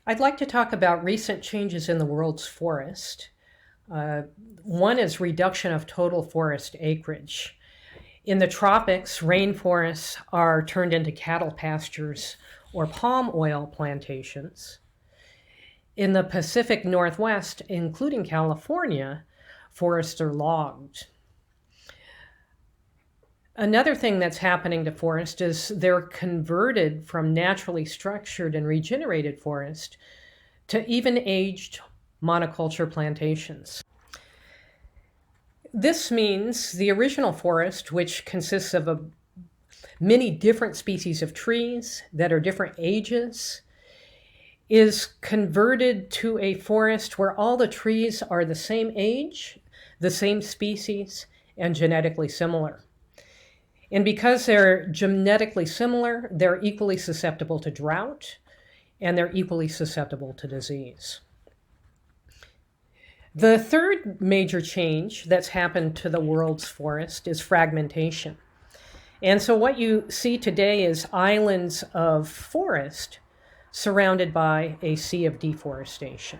I'd like to talk about recent changes in the world's forest. Uh, One is reduction of total forest acreage. In the tropics, rainforests are turned into cattle pastures or palm oil plantations. In the Pacific Northwest, including California, forests are logged. Another thing that's happening to forest is they're converted from naturally structured and regenerated forest to even aged monoculture plantations. This means the original forest, which consists of many different species of trees that are different ages, is converted to a forest where all the trees are the same age, the same species, and genetically similar. And because they're genetically similar, they're equally susceptible to drought and they're equally susceptible to disease. The third major change that's happened to the world's forest is fragmentation. And so what you see today is islands of forest surrounded by a sea of deforestation.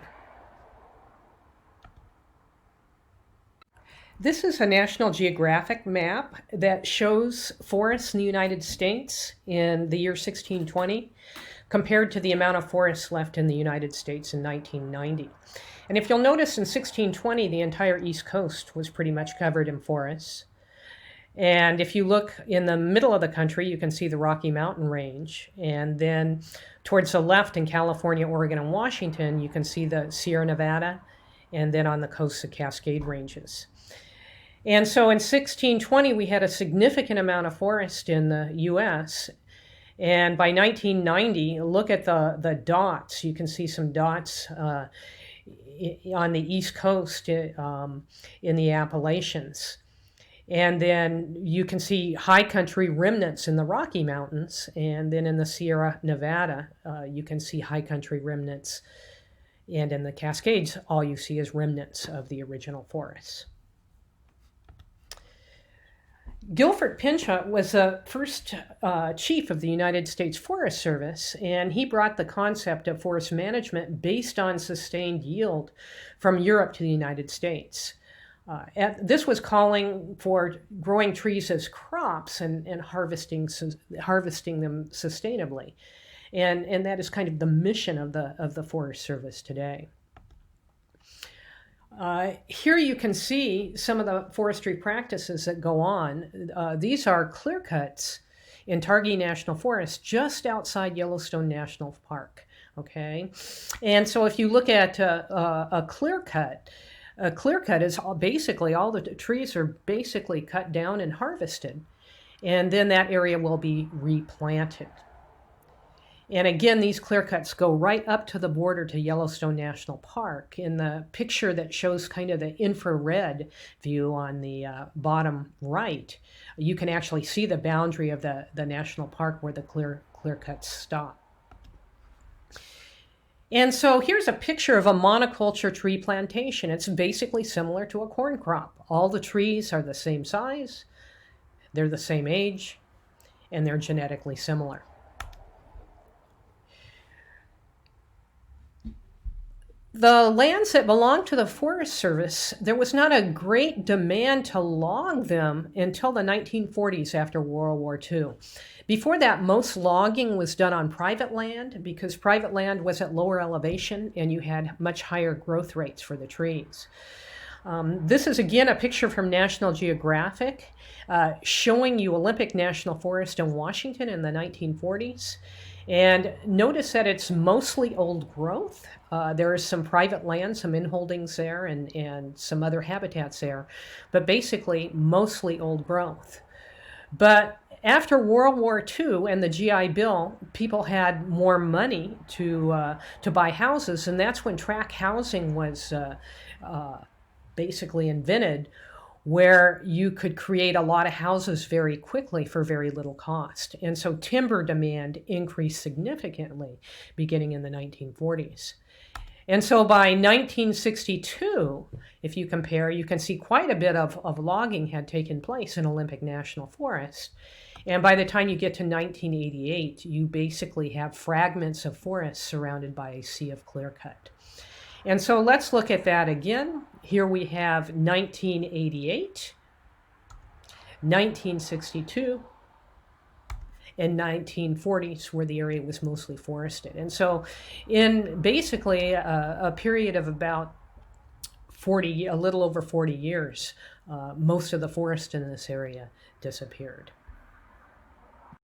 This is a National Geographic map that shows forests in the United States in the year 1620 compared to the amount of forests left in the United States in 1990. And if you'll notice, in 1620, the entire East Coast was pretty much covered in forests. And if you look in the middle of the country, you can see the Rocky Mountain Range. And then towards the left in California, Oregon, and Washington, you can see the Sierra Nevada, and then on the coast, the Cascade Ranges. And so in 1620, we had a significant amount of forest in the US. And by 1990, look at the dots. You can see some dots on the East Coast in the Appalachians. And then you can see high country remnants in the Rocky Mountains. And then in the Sierra Nevada, you can see high country remnants. And in the Cascades, all you see is remnants of the original forests. Guilford Pinchot was the first chief of the United States Forest Service, and he brought the concept of forest management based on sustained yield from Europe to the United States. This was calling for growing trees as crops and harvesting them sustainably. And that is kind of the mission of the Forest Service today. Here you can see some of the forestry practices that go on. These are clear cuts in Targhee National Forest just outside Yellowstone National Park. Okay, and so if you look at a clear cut is basically all the trees are basically cut down and harvested, and then that area will be replanted. And again, these clear cuts go right up to the border to Yellowstone National Park. In the picture that shows kind of the infrared view on the bottom right, you can actually see the boundary of the national park where the clear cuts stop. And so here's a picture of a monoculture tree plantation. It's basically similar to a corn crop. All the trees are the same size, they're the same age, and they're genetically similar. The lands that belonged to the Forest Service, there was not a great demand to log them until the 1940s after World War II. Before that, most logging was done on private land because private land was at lower elevation and you had much higher growth rates for the trees. This is again a picture from National Geographic showing you Olympic National Forest in Washington in the 1940s. And notice that it's mostly old growth. There is some private land, some inholdings there, and some other habitats there, but basically mostly old growth. But after World War II and the GI Bill, people had more money to buy houses, and that's when tract housing was basically invented, where you could create a lot of houses very quickly for very little cost. And so timber demand increased significantly beginning in the 1940s. And so by 1962, if you compare, you can see quite a bit of logging had taken place in Olympic National Forest. And by the time you get to 1988, you basically have fragments of forest surrounded by a sea of clear cut. And so let's look at that again. Here we have 1988, 1962, and 1940s, where the area was mostly forested. And so in basically a period of about 40, a little over 40 years, most of the forest in this area disappeared.